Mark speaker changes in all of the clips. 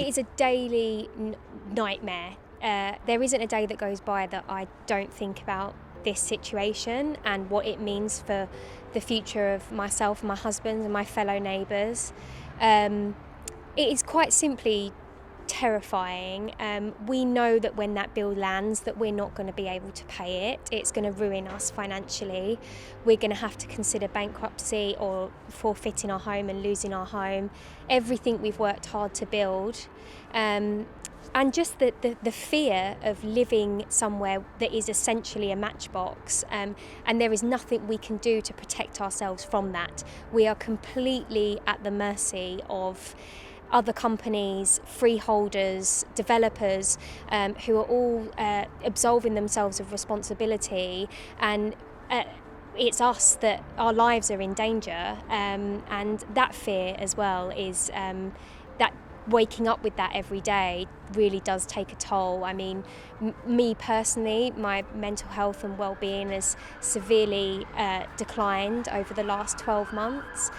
Speaker 1: is a daily nightmare. There isn't a day that goes by that I don't think about this situation and what it means for the future of myself, my husband and my fellow neighbours. It is quite simply terrifying. We know that when that bill lands that we're not going to be able to pay it. It's going to ruin us financially. We're going to have to consider bankruptcy or forfeiting our home and losing our home, everything we've worked hard to build. And just the fear of living somewhere that is essentially a matchbox, and there is nothing we can do to protect ourselves from that. We are completely at the mercy of other companies, freeholders, developers, who are all absolving themselves of responsibility, and it's us that our lives are in danger, and that fear as well is that waking up with that every day really does take a toll. I mean, me personally, my mental health and well-being has severely declined over the last 12 months.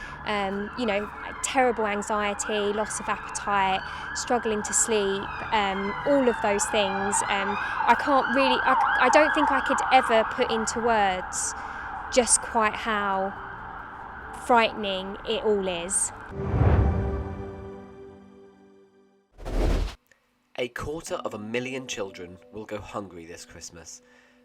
Speaker 1: Terrible anxiety, loss of appetite, struggling to sleep, all of those things. I don't think I could ever put into words just quite how frightening it all is.
Speaker 2: 250,000 children will go hungry this Christmas.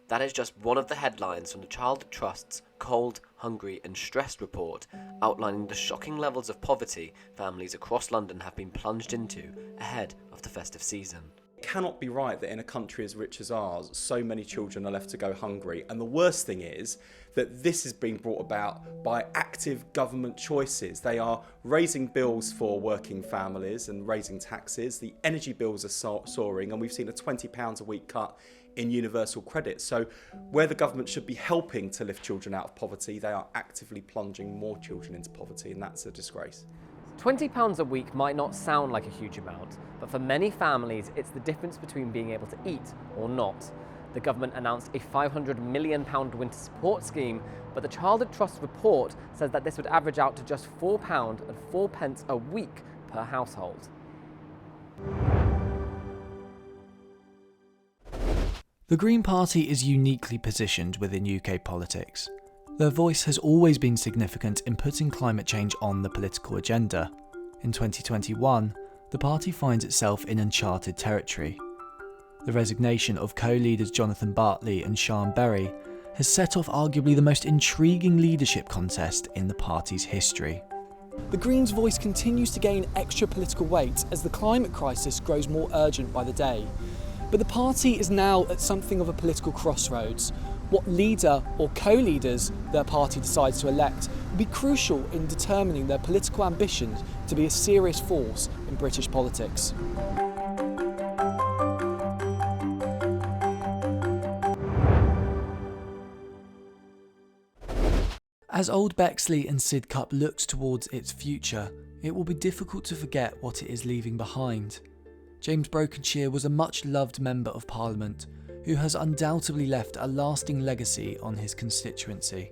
Speaker 2: That is just one of the headlines from the Child Trust's Cold, Hungry and Stressed report, outlining the shocking levels of poverty families across London have been plunged into ahead of the festive season.
Speaker 3: It cannot be right that in a country as rich as ours, so many children are left to go hungry. And the worst thing is that this is being brought about by active government choices. They are raising bills for working families and raising taxes. The energy bills are soaring, and we've seen a £20 a week cut in universal credit. So where the government should be helping to lift children out of poverty, they are actively plunging more children into poverty, and that's a disgrace.
Speaker 4: £20 a week might not sound like a huge amount, but for many families it's the difference between being able to eat or not. The government announced a £500 million winter support scheme, but the Child Trust report says that this would average out to just £4.04 a week per household.
Speaker 5: The Green Party is uniquely positioned within UK politics. Their voice has always been significant in putting climate change on the political agenda. In 2021, the party finds itself in uncharted territory. The resignation of co-leaders Jonathan Bartley and Sian Berry has set off arguably the most intriguing leadership contest in the party's history.
Speaker 6: The Greens' voice continues to gain extra political weight as the climate crisis grows more urgent by the day. But the party is now at something of a political crossroads. What leader or co-leaders their party decides to elect will be crucial in determining their political ambitions to be a serious force in British politics.
Speaker 5: As Old Bexley and Sidcup looks towards its future, it will be difficult to forget what it is leaving behind. James Brokenshire was a much-loved Member of Parliament who has undoubtedly left a lasting legacy on his constituency.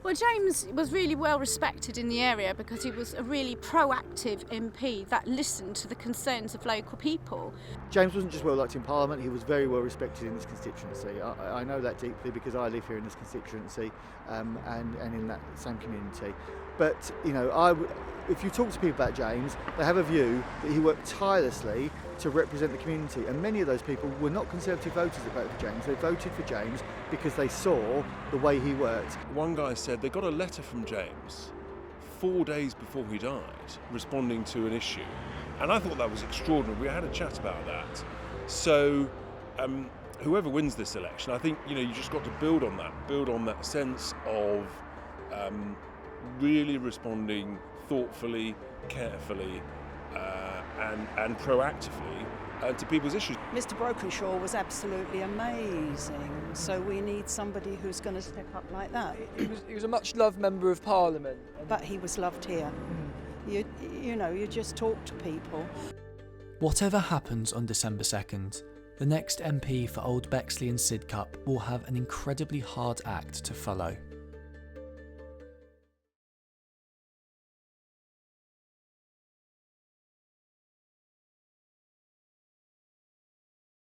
Speaker 7: Well, James was really well respected in the area because he was a really proactive MP that listened to the concerns of local people.
Speaker 8: James wasn't just well liked in Parliament, he was very well respected in this constituency. I know that deeply because I live here in this constituency and in that same community. But, if you talk to people about James, they have a view that he worked tirelessly to represent the community, and many of those people were not Conservative voters that voted for James. They voted for James because they saw the way he worked.
Speaker 9: One guy said they got a letter from James 4 days before he died responding to an issue, and I thought that was extraordinary. We had a chat about that. So whoever wins this election, I think you just got to build on that sense of really responding thoughtfully, carefully and proactively to people's issues.
Speaker 10: Mr. Brokenshire was absolutely amazing, so we need somebody who's going to step up like that.
Speaker 6: He was a much-loved Member of Parliament.
Speaker 10: But he was loved here. You just talk to people.
Speaker 5: Whatever happens on December 2nd, the next MP for Old Bexley and Sidcup will have an incredibly hard act to follow.